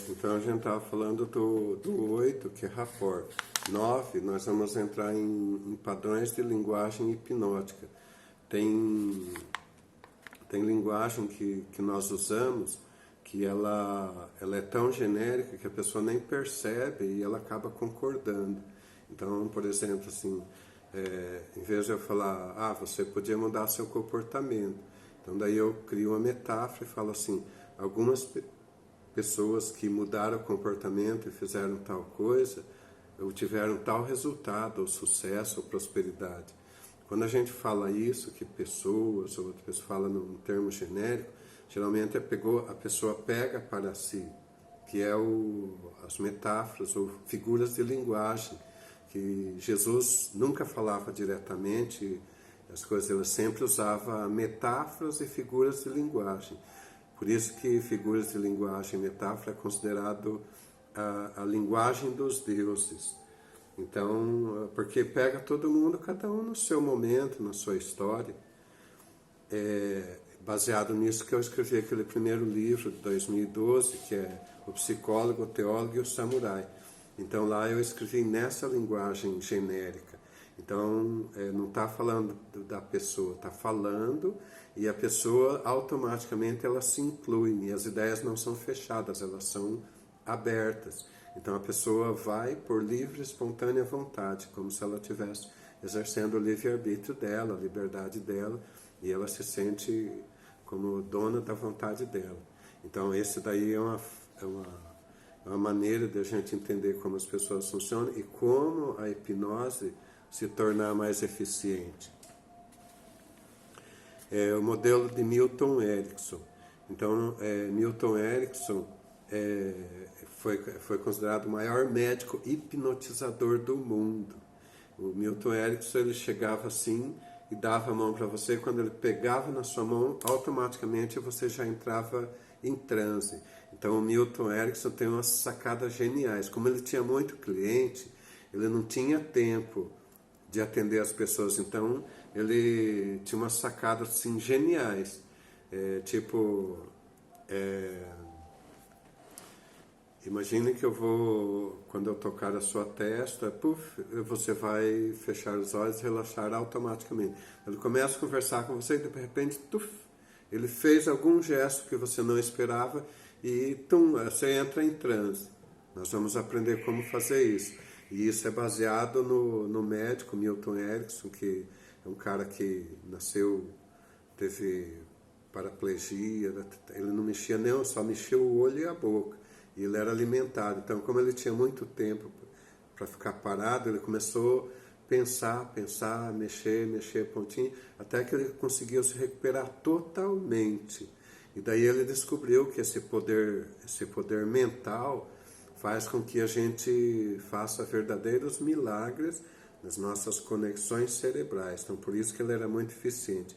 Então a gente estava falando do 8, que é rapport. 9, nós vamos entrar em padrões de linguagem hipnótica. Tem linguagem que nós usamos que ela é tão genérica que a pessoa nem percebe e ela acaba concordando. Então, por exemplo, assim, em vez de eu falar, você podia mudar seu comportamento. Então, daí eu crio uma metáfora e falo assim, algumas pessoas que mudaram o comportamento e fizeram tal coisa, ou tiveram tal resultado, ou sucesso, ou prosperidade. Quando a gente fala isso, que pessoas, ou outra pessoa fala num termo genérico, geralmente a pessoa pega para si, que é as metáforas ou figuras de linguagem, que Jesus nunca falava diretamente, as coisas, ele sempre usava metáforas e figuras de linguagem. Por isso que figuras de linguagem e metáfora é considerado a linguagem dos deuses. Então, porque pega todo mundo, cada um no seu momento, na sua história. Baseado nisso que eu escrevi aquele primeiro livro de 2012, que é O Psicólogo, o Teólogo e o Samurai. Então lá eu escrevi nessa linguagem genérica. Então não está falando da pessoa, está falando e a pessoa automaticamente ela se inclui e as ideias não são fechadas, elas são abertas. Então a pessoa vai por livre e espontânea vontade, como se ela estivesse exercendo o livre-arbítrio dela, a liberdade dela, e ela se sente como dona da vontade dela. Então esse daí é uma maneira de a gente entender como as pessoas funcionam e como a hipnose se tornar mais eficiente. É o modelo de Milton Erickson. Então, Milton Erickson foi considerado o maior médico hipnotizador do mundo. O Milton Erickson, ele chegava assim e dava a mão para você. Quando ele pegava na sua mão, automaticamente você já entrava em transe. Então, o Milton Erickson tem umas sacadas geniais. Como ele tinha muito cliente, ele não tinha tempo de atender as pessoas. Então, ele tinha umas sacadas assim, geniais. Imagine que quando eu tocar a sua testa, você vai fechar os olhos e relaxar automaticamente. Ele começa a conversar com você e de repente, ele fez algum gesto que você não esperava e você entra em transe. Nós vamos aprender como fazer isso. E isso é baseado no médico Milton Erickson, que é um cara que teve paraplegia, ele não mexia nem, só mexia o olho e a boca. E ele era alimentado. Então, como ele tinha muito tempo para ficar parado, ele começou a pensar, mexer, pontinho, até que ele conseguiu se recuperar totalmente. E daí ele descobriu que esse poder mental faz com que a gente faça verdadeiros milagres nas nossas conexões cerebrais. Então, por isso que ele era muito eficiente.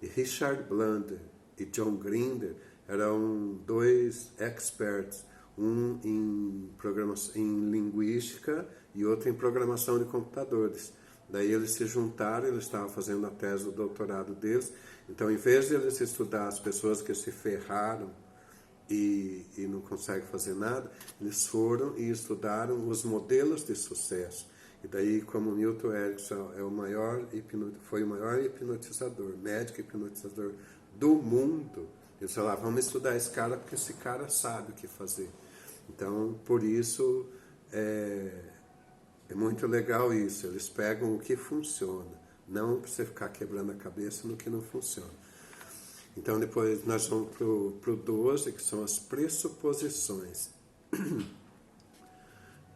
E Richard Blunder e John Grinder eram dois experts, um em linguística e outro em programação de computadores. Daí eles se juntaram, eles estavam fazendo a tese do doutorado deles. Então, em vez de eles estudar as pessoas que se ferraram e não conseguem fazer nada, eles foram e estudaram os modelos de sucesso. E daí, como Milton Erickson foi o maior hipnotizador, médico hipnotizador do mundo, eles falaram, vamos estudar esse cara porque esse cara sabe o que fazer. Então, por isso, é muito legal isso. Eles pegam o que funciona, não para você ficar quebrando a cabeça no que não funciona. Então, depois nós vamos para o 12, que são as pressuposições.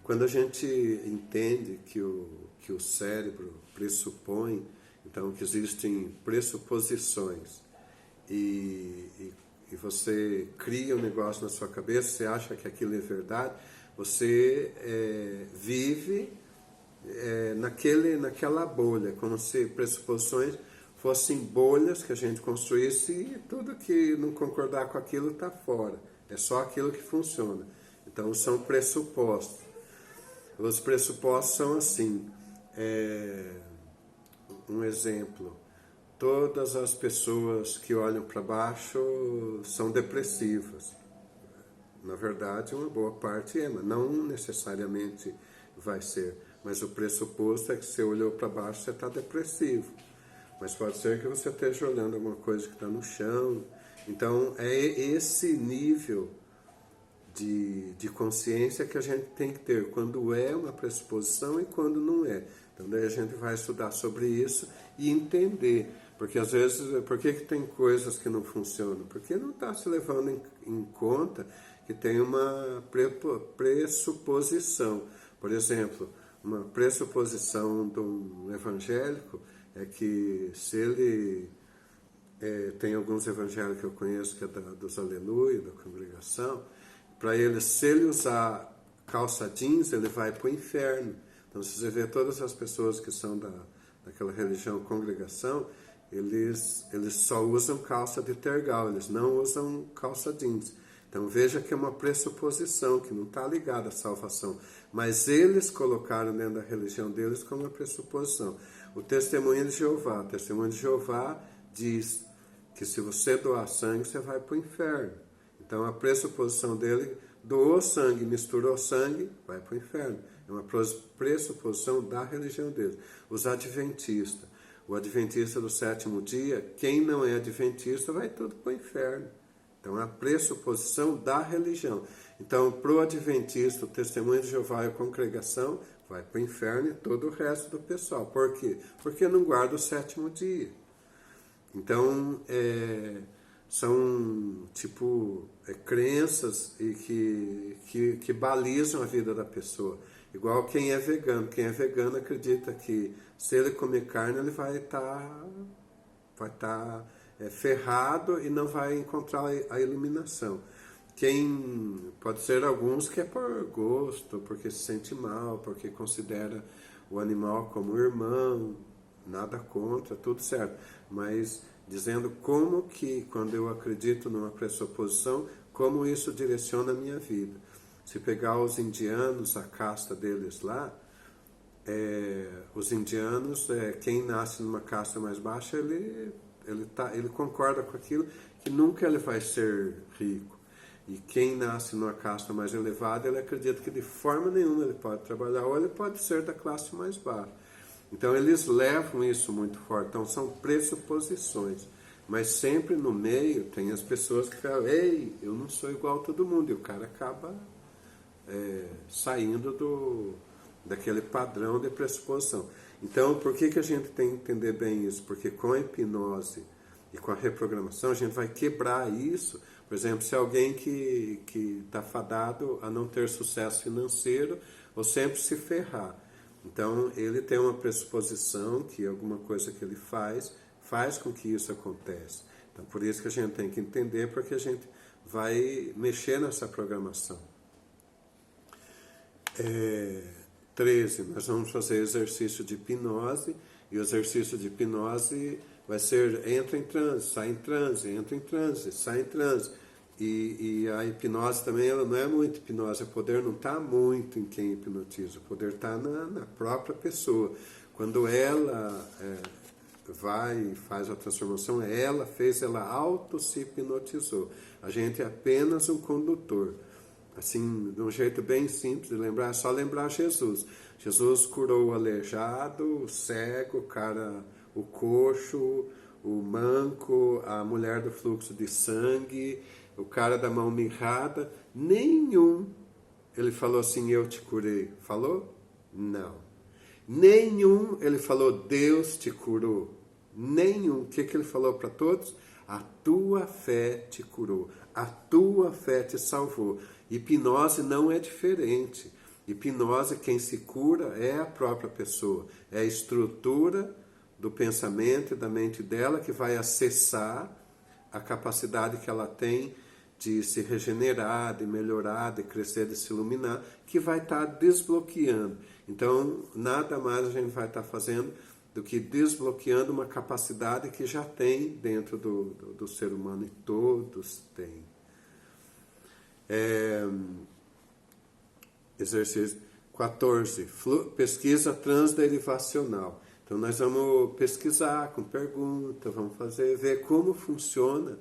Quando a gente entende que o cérebro pressupõe, então que existem pressuposições, e você cria um negócio na sua cabeça, você acha que aquilo é verdade, você vive naquela bolha, como se pressuposições fossem bolhas que a gente construísse e tudo que não concordar com aquilo está fora. É só aquilo que funciona. Então são pressupostos. Os pressupostos são assim. Um exemplo. Todas as pessoas que olham para baixo são depressivas. Na verdade, uma boa parte é, mas não necessariamente vai ser. Mas o pressuposto é que você olhou para baixo, você está depressivo. Mas pode ser que você esteja olhando alguma coisa que está no chão. Então, é esse nível de consciência que a gente tem que ter, quando é uma pressuposição e quando não é. Então, daí a gente vai estudar sobre isso e entender. Porque às vezes, por que tem coisas que não funcionam? Porque não está se levando em conta que tem uma pressuposição. Por exemplo, uma pressuposição de um evangélico é que se ele... tem alguns evangélicos que eu conheço que é dos Aleluia, da congregação, para ele, se ele usar calça jeans, ele vai para o inferno. Então, se você vê todas as pessoas que são daquela religião congregação, eles só usam calça de tergal, eles não usam calça jeans. Então veja que é uma pressuposição, que não está ligada à salvação. Mas eles colocaram dentro da religião deles como uma pressuposição. O testemunho de Jeová diz que se você doar sangue, você vai para o inferno. Então a pressuposição dele, doou sangue, misturou sangue, vai para o inferno. É uma pressuposição da religião deles. Os adventistas. O adventista do sétimo dia, quem não é adventista vai tudo para o inferno. Então, é a pressuposição da religião. Então, para o adventista, o testemunho de Jeová e a congregação vai para o inferno e todo o resto do pessoal. Por quê? Porque não guarda o sétimo dia. Então, são crenças que balizam a vida da pessoa. Igual quem é vegano. Quem é vegano acredita que se ele comer carne, ele vai estar ferrado e não vai encontrar a iluminação. Pode ser alguns que é por gosto, porque se sente mal, porque considera o animal como irmão, nada contra, tudo certo. Mas dizendo como que, quando eu acredito numa pressuposição, como isso direciona a minha vida. Se pegar os indianos, a casta deles lá, os indianos, quem nasce numa casta mais baixa, ele concorda com aquilo, que nunca ele vai ser rico. E quem nasce numa casta mais elevada, ele acredita que de forma nenhuma ele pode trabalhar, ou ele pode ser da classe mais baixa. Então eles levam isso muito forte. Então são pressuposições. Mas sempre no meio tem as pessoas que falam, ei, eu não sou igual a todo mundo. E o cara acaba saindo daquele padrão de pressuposição. Então, por que a gente tem que entender bem isso? Porque com a hipnose e com a reprogramação, a gente vai quebrar isso. Por exemplo, se alguém que está fadado a não ter sucesso financeiro ou sempre se ferrar. Então, ele tem uma pressuposição que alguma coisa que ele faz com que isso aconteça. Então, por isso que a gente tem que entender, porque a gente vai mexer nessa programação. 13, nós vamos fazer exercício de hipnose, e o exercício de hipnose vai ser entra em transe, sai em transe, entra em transe, sai em transe. E a hipnose também, ela não é muito hipnose, o poder não está muito em quem hipnotiza, o poder está na própria pessoa. Quando ela vai e faz a transformação, ela auto-se hipnotizou. A gente é apenas um condutor. Assim, de um jeito bem simples de lembrar, é só lembrar Jesus. Jesus curou o aleijado, o cego, o coxo, o manco, a mulher do fluxo de sangue, o cara da mão mirrada. Nenhum ele falou assim, eu te curei. Falou? Não. Nenhum ele falou, Deus te curou. Nenhum. O que ele falou para todos? A tua fé te curou. A tua fé te salvou. Hipnose não é diferente. Hipnose, quem se cura é a própria pessoa. É a estrutura do pensamento e da mente dela que vai acessar a capacidade que ela tem de se regenerar, de melhorar, de crescer, de se iluminar, que vai estar desbloqueando. Então, nada mais a gente vai estar fazendo do que desbloqueando uma capacidade que já tem dentro do ser humano, e todos têm. Exercício 14, pesquisa transderivacional. Então nós vamos pesquisar com pergunta, vamos ver como funciona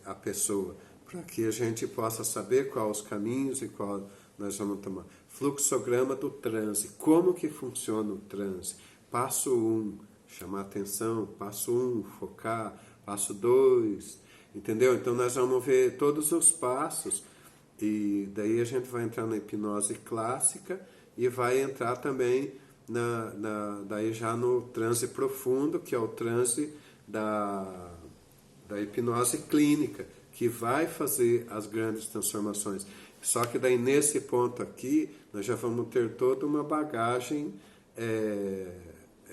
a pessoa. para que a gente possa saber quais os caminhos e qual nós vamos tomar. Fluxograma do transe. Como que funciona o transe? Passo 1, chamar atenção. Passo 1, focar. Passo 2, entendeu? Então nós vamos ver todos os passos e daí a gente vai entrar na hipnose clássica e vai entrar também daí já no transe profundo, que é o transe da hipnose clínica, que vai fazer as grandes transformações. Só que daí nesse ponto aqui, nós já vamos ter toda uma bagagem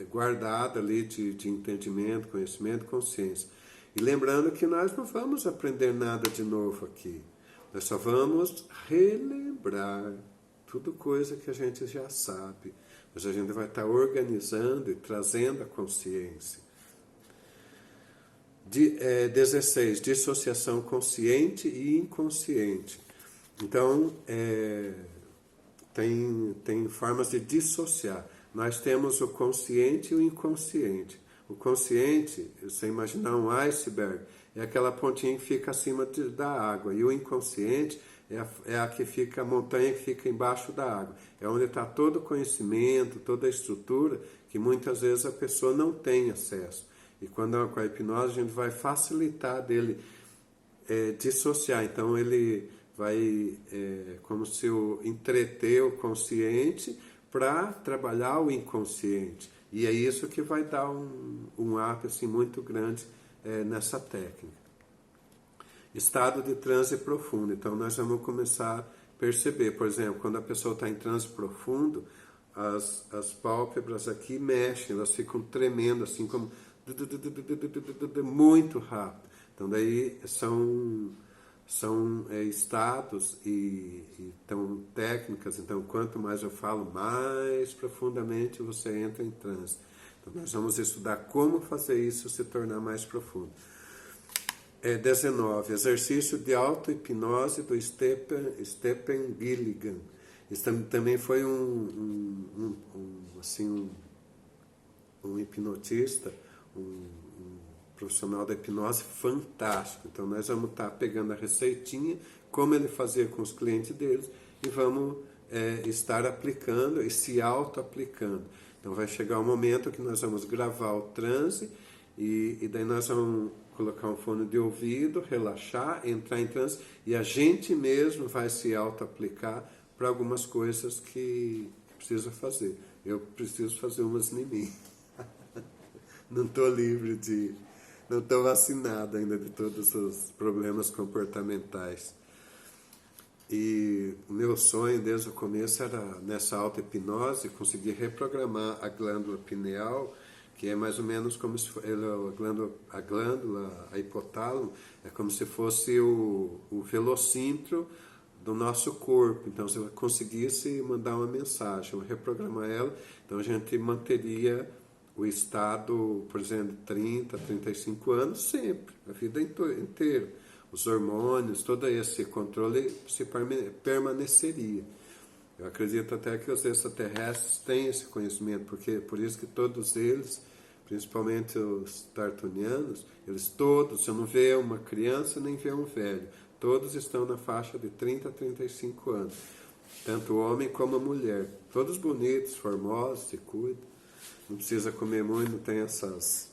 guardada ali de entendimento, conhecimento, consciência. E lembrando que nós não vamos aprender nada de novo aqui. Nós só vamos relembrar tudo coisa que a gente já sabe. Mas a gente vai estar organizando e trazendo a consciência. 16. Dissociação consciente e inconsciente. Então, tem formas de dissociar. Nós temos o consciente e o inconsciente. O consciente, você imaginar um iceberg, é aquela pontinha que fica acima da água. E o inconsciente é a montanha que fica embaixo da água. É onde está todo o conhecimento, toda a estrutura, que muitas vezes a pessoa não tem acesso. E com a hipnose a gente vai facilitar dele dissociar. Então ele vai como se entreter o consciente para trabalhar o inconsciente. E é isso que vai dar um up assim, muito grande nessa técnica. Estado de transe profundo. Então nós vamos começar a perceber, por exemplo, quando a pessoa está em transe profundo, as pálpebras aqui mexem, elas ficam tremendo, assim como muito rápido. Então daí são estados e então, técnicas. Então quanto mais eu falo, mais profundamente você entra em transe. Então nós vamos estudar como fazer isso se tornar mais profundo. 19. Exercício de auto-hipnose do Stephen Gilligan. Isso também foi um hipnotista, um profissional da hipnose fantástico. Então nós vamos estar pegando a receitinha, como ele fazia com os clientes deles, e vamos estar aplicando e se auto-aplicando. Então vai chegar um momento que nós vamos gravar o transe e daí nós vamos colocar um fone de ouvido, relaxar, entrar em transe e a gente mesmo vai se auto-aplicar para algumas coisas que precisa fazer. Eu preciso fazer umas em mim. Não estou livre não estou vacinado ainda de todos os problemas comportamentais. E o meu sonho desde o começo era, nessa auto-hipnose, conseguir reprogramar a glândula pineal, que é mais ou menos como se fosse a glândula, a hipotálamo, é como se fosse o velocímetro do nosso corpo. Então, se eu conseguisse mandar uma mensagem, eu reprogramar ela, então a gente manteria o estado, por exemplo, de 30, 35 anos, sempre, a vida inteira. Os hormônios, todo esse controle se permaneceria. Eu acredito até que os extraterrestres têm esse conhecimento, porque por isso que todos eles, principalmente os tartunianos, eles todos, você não vê uma criança nem vê um velho, todos estão na faixa de 30 a 35 anos, tanto o homem como a mulher, todos bonitos, formosos, se cuidam, não precisa comer muito, não tem essas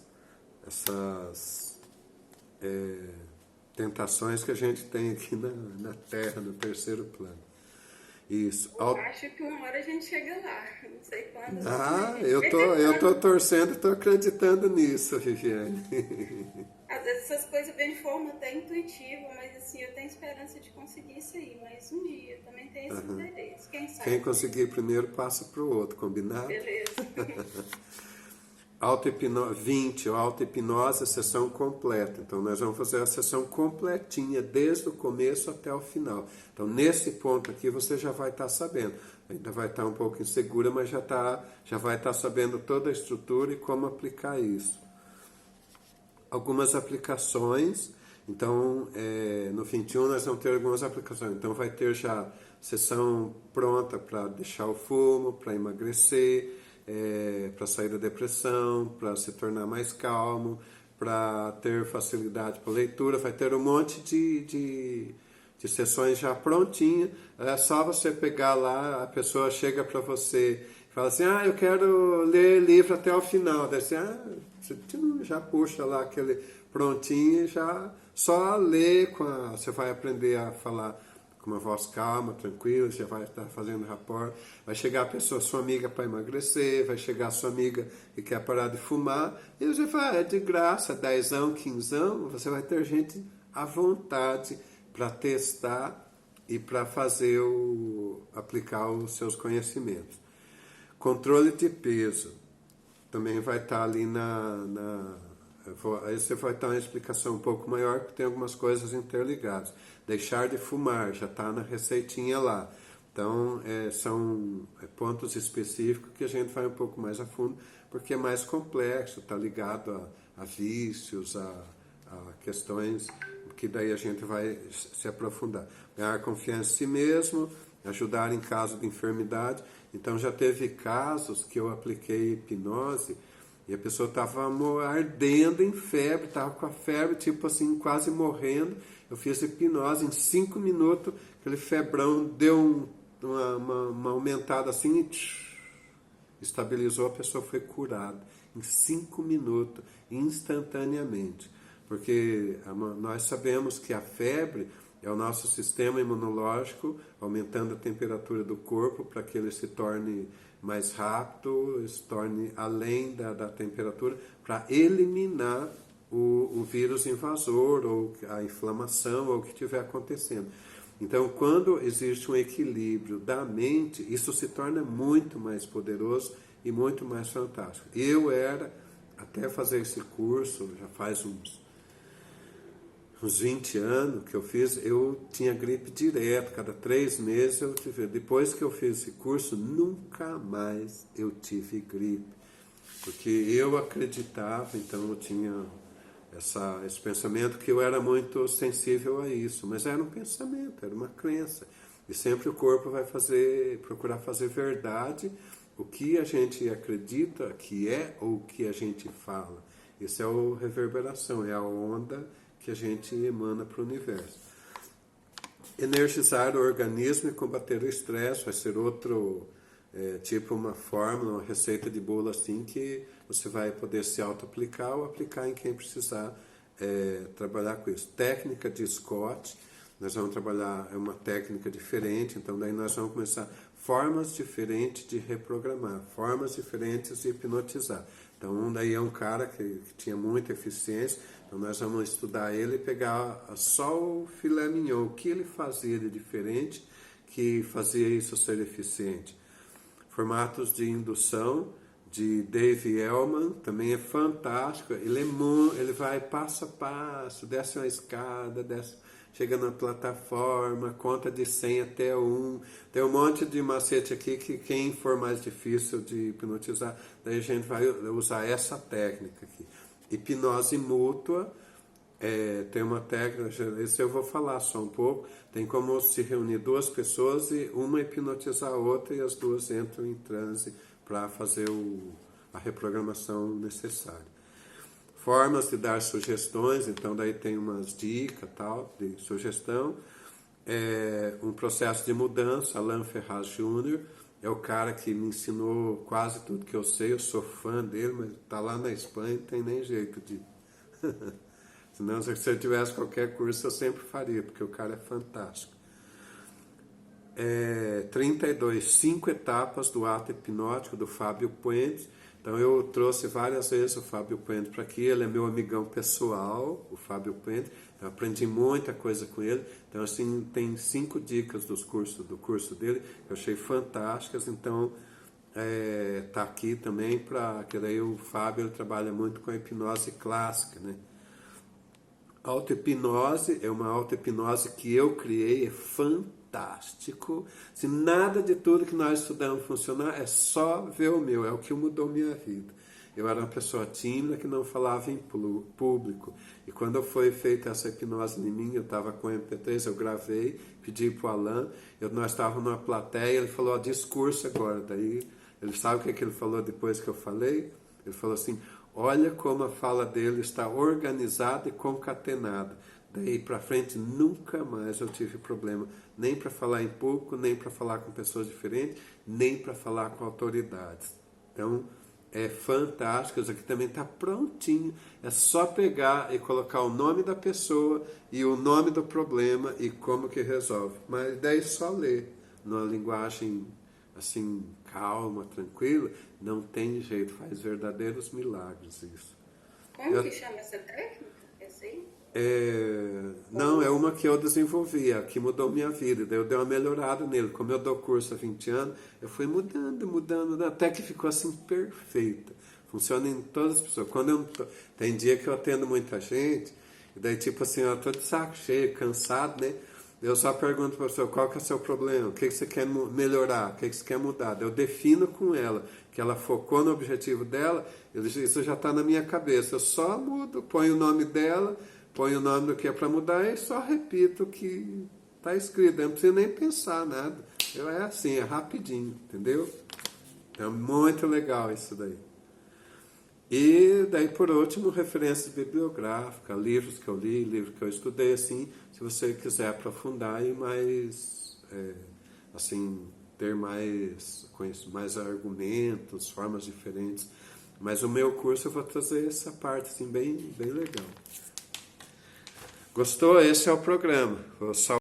tentações que a gente tem aqui na Terra, no terceiro plano. Isso. Eu acho que uma hora a gente chega lá, não sei quando. Eu tô torcendo e tô acreditando nisso, Viviane. Às vezes essas coisas vêm de forma até intuitiva, mas assim, eu tenho esperança de conseguir isso aí, mas um dia também tem esse interesse, quem sabe. Quem conseguir primeiro passa pro outro, combinado? Beleza. Auto-hipnose 20, auto-hipnose, sessão completa. Então nós vamos fazer a sessão completinha, desde o começo até o final. Então nesse ponto aqui você já vai estar sabendo. Ainda vai estar um pouco insegura, mas já vai estar sabendo toda a estrutura e como aplicar isso. Algumas aplicações, então no 21 nós vamos ter algumas aplicações. Então vai ter já sessão pronta para deixar o fumo, para emagrecer, para sair da depressão, para se tornar mais calmo, para ter facilidade para leitura, vai ter um monte de sessões já prontinhas. É só você pegar lá, a pessoa chega para você e fala assim, eu quero ler livro até o final. Daí você, você já puxa lá aquele prontinho e já só lê, você vai aprender a falar com uma voz calma, tranquila, você vai estar fazendo rapport, vai chegar a pessoa, sua amiga para emagrecer, vai chegar a sua amiga que quer parar de fumar, e você fala, é de graça, 10ão, 15ão, você vai ter gente à vontade para testar e para aplicar os seus conhecimentos. Controle de peso, também vai estar ali aí você vai ter uma explicação um pouco maior, porque tem algumas coisas interligadas. Deixar de fumar, já está na receitinha lá. Então, são pontos específicos que a gente vai um pouco mais a fundo, porque é mais complexo, está ligado a vícios, a questões que daí a gente vai se aprofundar. Ganhar confiança em si mesmo, ajudar em caso de enfermidade. Então, já teve casos que eu apliquei hipnose, e a pessoa estava ardendo em febre, estava com a febre, tipo assim, quase morrendo. Eu fiz hipnose em 5 minutos, aquele febrão deu uma aumentada assim e estabilizou, a pessoa foi curada. Em 5 minutos, instantaneamente. Porque nós sabemos que a febre é o nosso sistema imunológico aumentando a temperatura do corpo para que ele se torne mais rápido, se torne além da temperatura, para eliminar o vírus invasor, ou a inflamação, ou o que estiver acontecendo. Então, quando existe um equilíbrio da mente, isso se torna muito mais poderoso e muito mais fantástico. Até fazer esse curso, já faz uns 20 anos que eu fiz, eu tinha gripe direto, cada 3 meses eu tive. Depois que eu fiz esse curso, nunca mais eu tive gripe, porque eu acreditava, então eu tinha esse pensamento que eu era muito sensível a isso, mas era um pensamento, era uma crença, e sempre o corpo vai procurar fazer verdade o que a gente acredita que é ou o que a gente fala. Isso é a reverberação, é a onda que a gente emana para o universo. Energizar o organismo e combater o estresse vai ser outro, tipo uma fórmula, uma receita de bolo assim, que você vai poder se auto-aplicar ou aplicar em quem precisar trabalhar com isso. Técnica de Scott, nós vamos trabalhar uma técnica diferente, então daí nós vamos começar formas diferentes de reprogramar, formas diferentes de hipnotizar. Então daí é um cara que tinha muita eficiência. Então nós vamos estudar ele e pegar só o filé mignon, o que ele fazia de diferente que fazia isso ser eficiente. Formatos de indução de Dave Elman também é fantástico. Ele vai passo a passo, desce uma escada, chega na plataforma, conta de 100 até 1. Tem um monte de macete aqui que quem for mais difícil de hipnotizar, daí a gente vai usar essa técnica aqui. Hipnose mútua, tem uma técnica, isso eu vou falar só um pouco, tem como se reunir 2 pessoas e uma hipnotizar a outra e as 2 entram em transe para fazer a reprogramação necessária. Formas de dar sugestões, então daí tem umas dicas tal, de sugestão. Um processo de mudança, Alain Ferraz Jr., é o cara que me ensinou quase tudo que eu sei, eu sou fã dele, mas está lá na Espanha, não tem nem jeito de... Senão, se eu tivesse qualquer curso, eu sempre faria, porque o cara é fantástico. 32, 5 etapas do ato hipnótico, do Fábio Puente. Então, eu trouxe várias vezes o Fábio Puente para aqui, ele é meu amigão pessoal, o Fábio Puente. Eu aprendi muita coisa com ele. Então, assim, tem 5 dicas do curso dele, que eu achei fantásticas. Então, tá aqui também, que daí o Fábio ele trabalha muito com a hipnose clássica, né? Auto-hipnose é uma auto-hipnose que eu criei, é fantástico. Se nada de tudo que nós estudamos funcionar, é só ver o meu, é o que mudou minha vida. Eu era uma pessoa tímida que não falava em público. E quando foi feita essa hipnose em mim, eu estava com o MP3, eu gravei, pedi para o Alain, nós estávamos numa plateia, ele falou, discurso agora. Daí, ele sabe o que ele falou depois que eu falei? Ele falou assim, Olha como a fala dele está organizada e concatenada. Daí para frente nunca mais eu tive problema, nem para falar em público, nem para falar com pessoas diferentes, nem para falar com autoridades. Então é fantástico, isso aqui também está prontinho. É só pegar e colocar o nome da pessoa e o nome do problema e como que resolve. Mas daí só ler, numa linguagem assim, calma, tranquila, não tem jeito, faz verdadeiros milagres isso. Como que chama essa técnica? Essa aí? Não, é uma que eu desenvolvi, a que mudou minha vida. Daí eu dei uma melhorada nele. Como eu dou curso há 20 anos, eu fui mudando, até que ficou assim perfeita. Funciona em todas as pessoas. Tem dia que eu atendo muita gente, e daí tipo assim, eu tô de saco cheio, cansado, né? Eu só pergunto para a pessoa, qual que é o seu problema? O que você quer melhorar? O que você quer mudar? Eu defino com ela, que ela focou no objetivo dela, isso já está na minha cabeça. Eu só mudo, ponho o nome dela, ponho o nome do que é para mudar e só repito o que está escrito. Eu não preciso nem pensar nada. É assim, é rapidinho, entendeu? É muito legal isso daí. E daí, por último, referências bibliográficas, livros que eu li, livros que eu estudei, assim, se você quiser aprofundar e mais, assim, ter mais argumentos, formas diferentes. Mas o meu curso eu vou trazer essa parte, assim, bem legal. Gostou? Esse é o programa. Vou